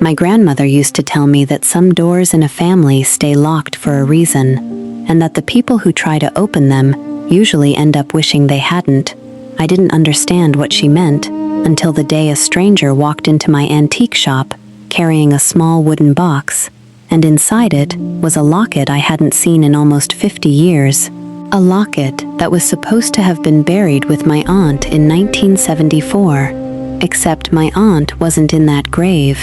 My grandmother used to tell me that some doors in a family stay locked for a reason, and that the people who try to open them usually end up wishing they hadn't. I didn't understand what she meant until the day a stranger walked into my antique shop carrying a small wooden box, and inside it was a locket I hadn't seen in almost 50 years. A locket that was supposed to have been buried with my aunt in 1974. Except my aunt wasn't in that grave,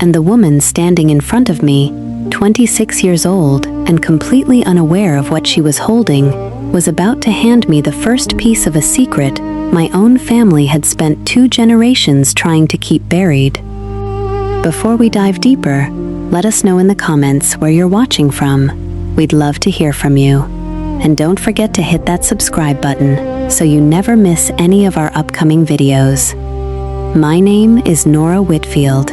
and the woman standing in front of me, 26 years old and completely unaware of what she was holding, was about to hand me the first piece of a secret my own family had spent 2 generations trying to keep buried. Before we dive deeper, let us know in the comments where you're watching from. We'd love to hear from you. And don't forget to hit that subscribe button so you never miss any of our upcoming videos. My name is Nora Whitfield.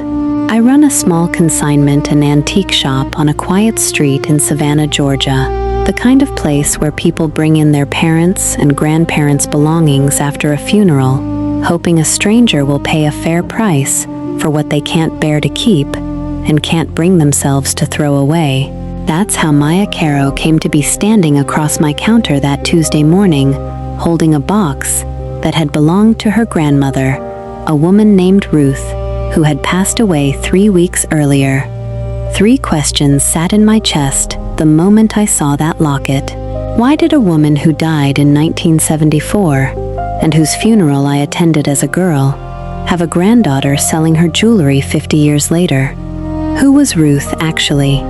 I run a small consignment and antique shop on a quiet street in Savannah, Georgia, the kind of place where people bring in their parents' and grandparents' belongings after a funeral, hoping a stranger will pay a fair price for what they can't bear to keep and can't bring themselves to throw away. That's how Maya Caro came to be standing across my counter that Tuesday morning, holding a box that had belonged to her grandmother, a woman named Ruth, who had passed away 3 weeks earlier. 3 questions sat in my chest the moment I saw that locket. Why did a woman who died in 1974, and whose funeral I attended as a girl, have a granddaughter selling her jewelry 50 years later? Who was Ruth, actually?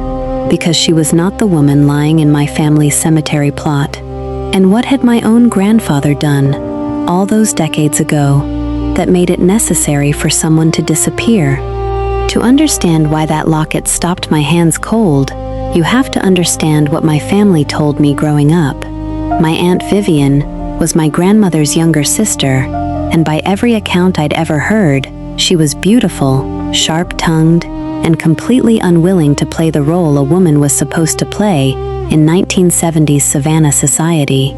Because she was not the woman lying in my family's cemetery plot. And what had my own grandfather done, all those decades ago, that made it necessary for someone to disappear? To understand why that locket stopped my hands cold, you have to understand what my family told me growing up. My Aunt Vivian was my grandmother's younger sister, and by every account I'd ever heard, she was beautiful, sharp-tongued, and completely unwilling to play the role a woman was supposed to play in 1970s Savannah society.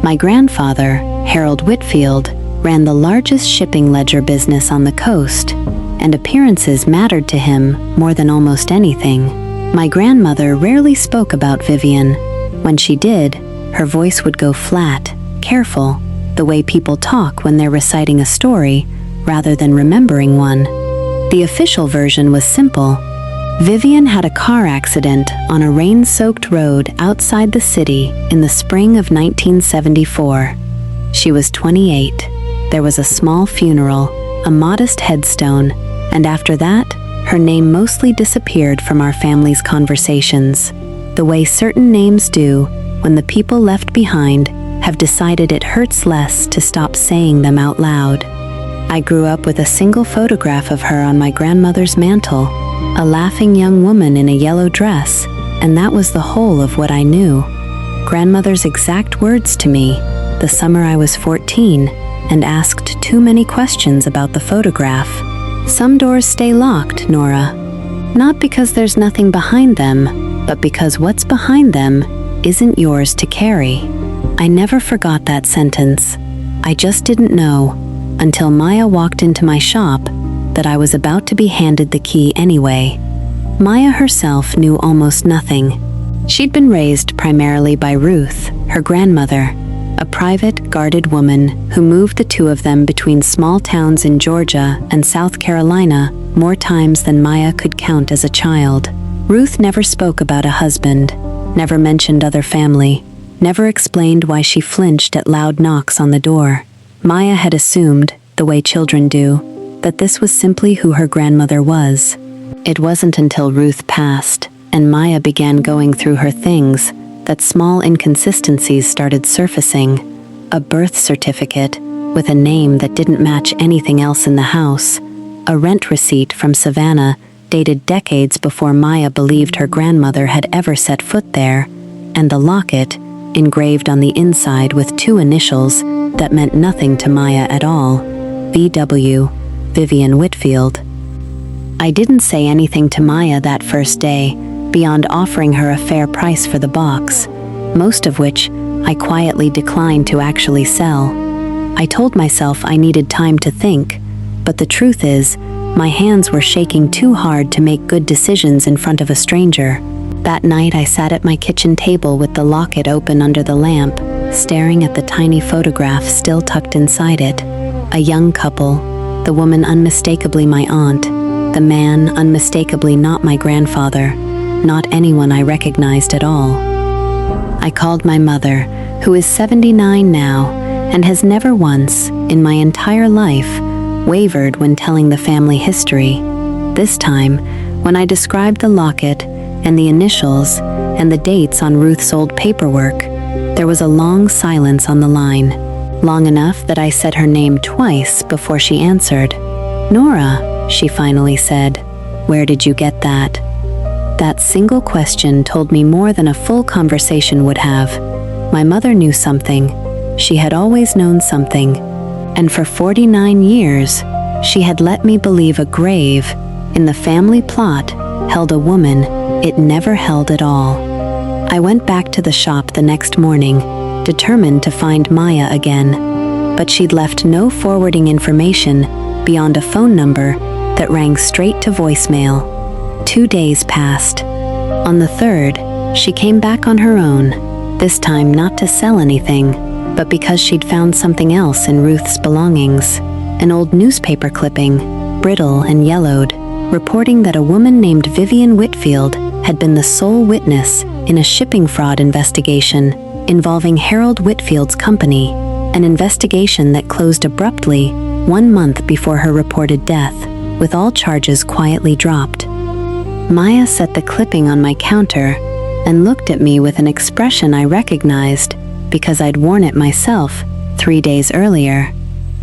My grandfather, Harold Whitfield, ran the largest shipping ledger business on the coast, and appearances mattered to him more than almost anything. My grandmother rarely spoke about Vivian. When she did, her voice would go flat, careful, the way people talk when they're reciting a story rather than remembering one. The official version was simple. Vivian had a car accident on a rain-soaked road outside the city in the spring of 1974. She was 28. There was a small funeral, a modest headstone, and after that, her name mostly disappeared from our family's conversations, the way certain names do when the people left behind have decided it hurts less to stop saying them out loud. I grew up with a single photograph of her on my grandmother's mantle, a laughing young woman in a yellow dress, and that was the whole of what I knew. Grandmother's exact words to me, the summer I was 14, and asked too many questions about the photograph. Some doors stay locked, Nora. Not because there's nothing behind them, but because what's behind them isn't yours to carry. I never forgot that sentence. I just didn't know, until Maya walked into my shop, that I was about to be handed the key anyway. Maya herself knew almost nothing. She'd been raised primarily by Ruth, her grandmother, a private, guarded woman who moved the two of them between small towns in Georgia and South Carolina more times than Maya could count as a child. Ruth never spoke about a husband, never mentioned other family, never explained why she flinched at loud knocks on the door. Maya had assumed, the way children do, that this was simply who her grandmother was. It wasn't until Ruth passed, and Maya began going through her things, that small inconsistencies started surfacing. A birth certificate with a name that didn't match anything else in the house, a rent receipt from Savannah dated decades before Maya believed her grandmother had ever set foot there, and the locket, engraved on the inside with 2 initials that meant nothing to Maya at all, V.W., Vivian Whitfield. I didn't say anything to Maya that first day, beyond offering her a fair price for the box, most of which I quietly declined to actually sell. I told myself I needed time to think, but the truth is, My hands were shaking too hard to make good decisions in front of a stranger. That night I sat at my kitchen table with the locket open under the lamp, staring at the tiny photograph still tucked inside it. A young couple, the woman unmistakably my aunt, the man unmistakably not my grandfather, not anyone I recognized at all. I called my mother, who is 79 now, and has never once, in my entire life, wavered when telling the family history. This time, when I described the locket and the initials and the dates on Ruth's old paperwork, there was a long silence on the line, long enough that I said her name twice before she answered. "Nora," she finally said, "where did you get that?" That single question told me more than a full conversation would have. My mother knew something. She had always known something. And for 49 years, she had let me believe a grave in the family plot held a woman it never held at all. I went back to the shop the next morning, determined to find Maya again, but she'd left no forwarding information beyond a phone number that rang straight to voicemail. 2 days passed. On the 3rd, she came back on her own, this time not to sell anything, but because she'd found something else in Ruth's belongings, an old newspaper clipping, brittle and yellowed, reporting that a woman named Vivian Whitfield had been the sole witness in a shipping fraud investigation involving Harold Whitfield's company, an investigation that closed abruptly 1 month before her reported death, with all charges quietly dropped. Maya set the clipping on my counter and looked at me with an expression I recognized because I'd worn it myself 3 days earlier.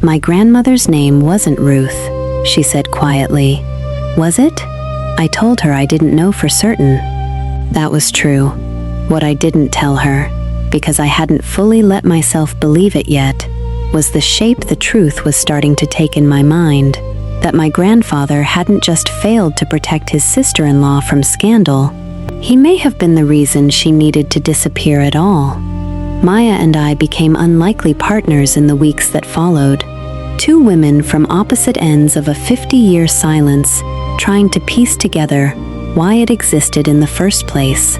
"My grandmother's name wasn't Ruth," she said quietly. "Was it?" I told her I didn't know for certain. That was true. What I didn't tell her, because I hadn't fully let myself believe it yet, was the shape the truth was starting to take in my mind. That my grandfather hadn't just failed to protect his sister-in-law from scandal. He may have been the reason she needed to disappear at all. Maya and I became unlikely partners in the weeks that followed. Two women from opposite ends of a 50-year silence, trying to piece together why it existed in the first place.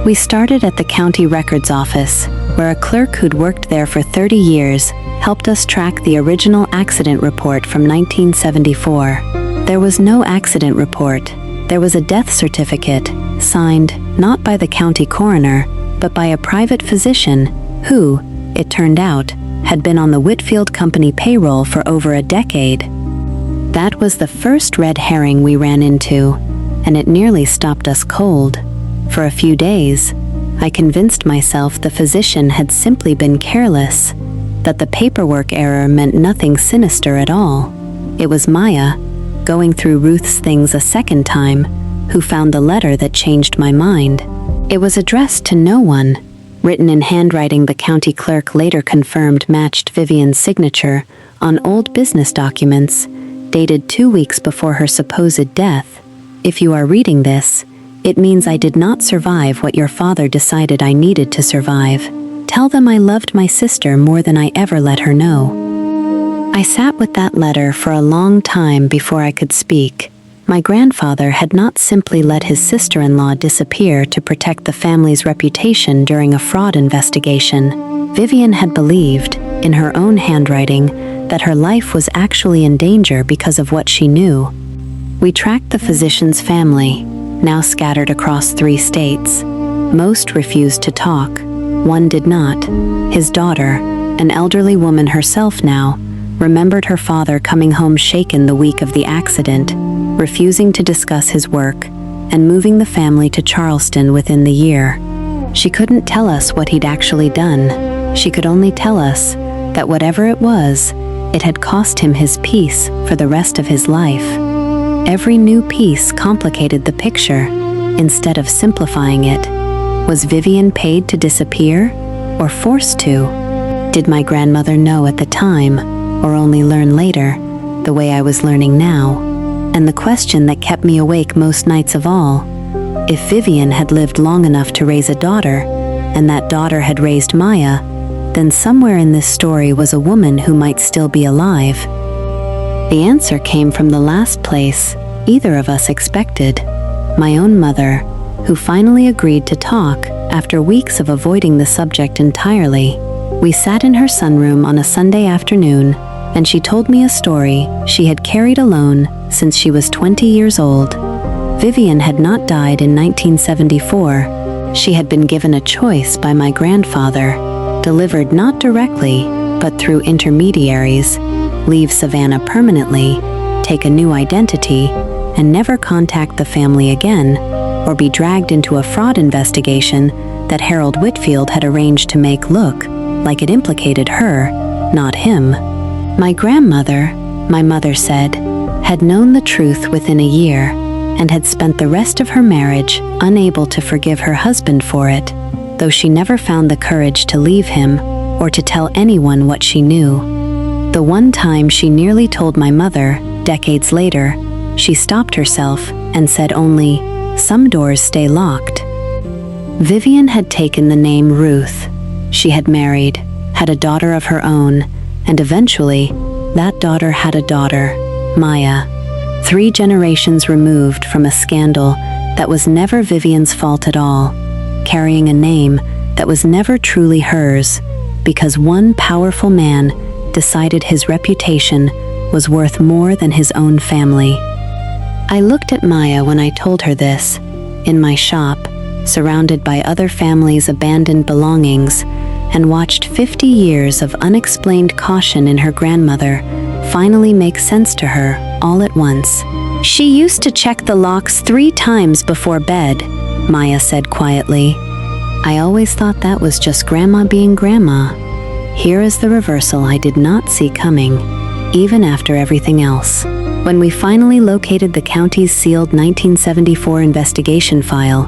We started at the county records office, where a clerk who'd worked there for 30 years helped us track the original accident report from 1974. There was no accident report. There was a death certificate, signed not by the county coroner, but by a private physician who, it turned out, had been on the Whitfield Company payroll for over a decade. That was the first red herring we ran into, and it nearly stopped us cold. For a few days, I convinced myself the physician had simply been careless, that the paperwork error meant nothing sinister at all. It was Maya, going through Ruth's things a second time, who found the letter that changed my mind. It was addressed to no one, written in handwriting the county clerk later confirmed matched Vivian's signature on old business documents, dated 2 weeks before her supposed death. If you are reading this, it means I did not survive what your father decided I needed to survive. Tell them I loved my sister more than I ever let her know. I sat with that letter for a long time before I could speak. My grandfather had not simply let his sister-in-law disappear to protect the family's reputation during a fraud investigation. Vivian had believed, in her own handwriting, that her life was actually in danger because of what she knew. We tracked the physician's family, now scattered across 3 states. Most refused to talk. One did not. His daughter, an elderly woman herself now, remembered her father coming home shaken the week of the accident, refusing to discuss his work, and moving the family to Charleston within the year. She couldn't tell us what he'd actually done. She could only tell us that whatever it was, it had cost him his peace for the rest of his life. Every new piece complicated the picture, instead of simplifying it. Was Vivian paid to disappear, or forced to? Did my grandmother know at the time, or only learn later, the way I was learning now? And the question that kept me awake most nights of all, if Vivian had lived long enough to raise a daughter, and that daughter had raised Maya, then somewhere in this story was a woman who might still be alive. The answer came from the last place either of us expected. My own mother, who finally agreed to talk after weeks of avoiding the subject entirely. We sat in her sunroom on a Sunday afternoon, and she told me a story she had carried alone since she was 20 years old. Vivian had not died in 1974. She had been given a choice by my grandfather, delivered not directly, but through intermediaries: leave Savannah permanently, take a new identity, and never contact the family again, or be dragged into a fraud investigation that Harold Whitfield had arranged to make look like it implicated her, not him. My grandmother, my mother said, had known the truth within a year and had spent the rest of her marriage unable to forgive her husband for it, though she never found the courage to leave him or to tell anyone what she knew. The one time she nearly told my mother, decades later, she stopped herself and said only, "Some doors stay locked." Vivian had taken the name Ruth. She had married, had a daughter of her own, and eventually, that daughter had a daughter, Maya. 3 generations removed from a scandal that was never Vivian's fault at all, carrying a name that was never truly hers, because one powerful man decided his reputation was worth more than his own family. I looked at Maya when I told her this, in my shop, surrounded by other families' abandoned belongings, and watched 50 years of unexplained caution in her grandmother finally make sense to her all at once. "She used to check the locks 3 times before bed," Maya said quietly. I always thought that was just Grandma being Grandma. Here is the reversal I did not see coming, even after everything else. When we finally located the county's sealed 1974 investigation file,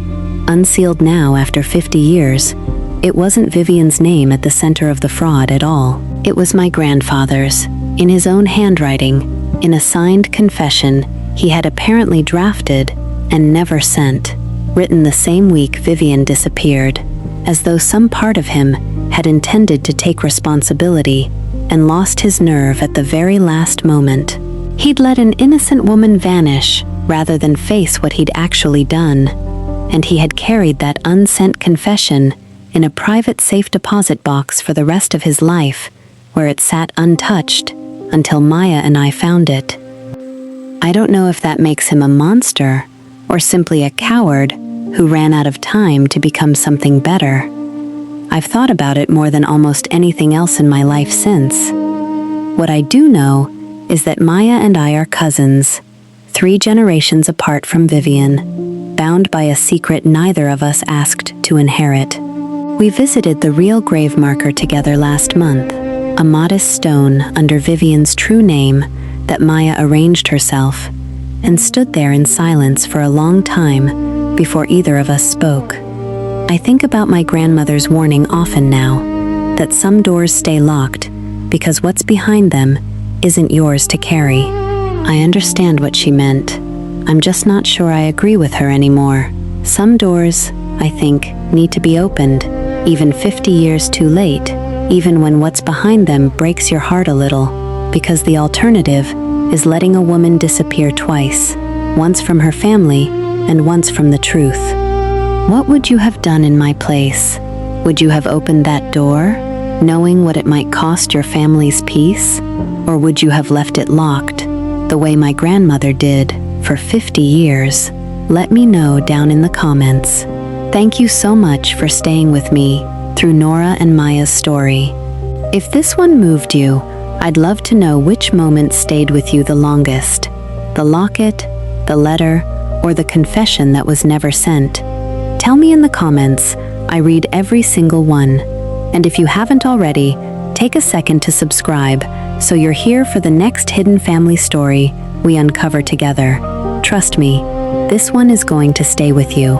unsealed now after 50 years, it wasn't Vivian's name at the center of the fraud at all. It was my grandfather's, in his own handwriting, in a signed confession he had apparently drafted and never sent, written the same week Vivian disappeared, as though some part of him had intended to take responsibility and lost his nerve at the very last moment. He'd let an innocent woman vanish rather than face what he'd actually done, and he had carried that unsent confession in a private safe deposit box for the rest of his life, where it sat untouched until Maya and I found it. I don't know if that makes him a monster or simply a coward who ran out of time to become something better. I've thought about it more than almost anything else in my life since. What I do know is that Maya and I are cousins, 3 generations apart from Vivian, bound by a secret neither of us asked to inherit. We visited the real grave marker together last month, a modest stone under Vivian's true name that Maya arranged herself, and stood there in silence for a long time before either of us spoke. I think about my grandmother's warning often now, that some doors stay locked because what's behind them isn't yours to carry. I understand what she meant. I'm just not sure I agree with her anymore. Some doors, I think, need to be opened, even 50 years too late, even when what's behind them breaks your heart a little, because the alternative is letting a woman disappear twice, once from her family and once from the truth. What would you have done in my place? Would you have opened that door, knowing what it might cost your family's peace? Or would you have left it locked, the way my grandmother did for 50 years? Let me know down in the comments. Thank you so much for staying with me through Nora and Maya's story. If this one moved you, I'd love to know which moment stayed with you the longest. The locket, the letter, or the confession that was never sent. Tell me in the comments. I read every single one. And if you haven't already, take a second to subscribe so you're here for the next hidden family story we uncover together. Trust me, this one is going to stay with you.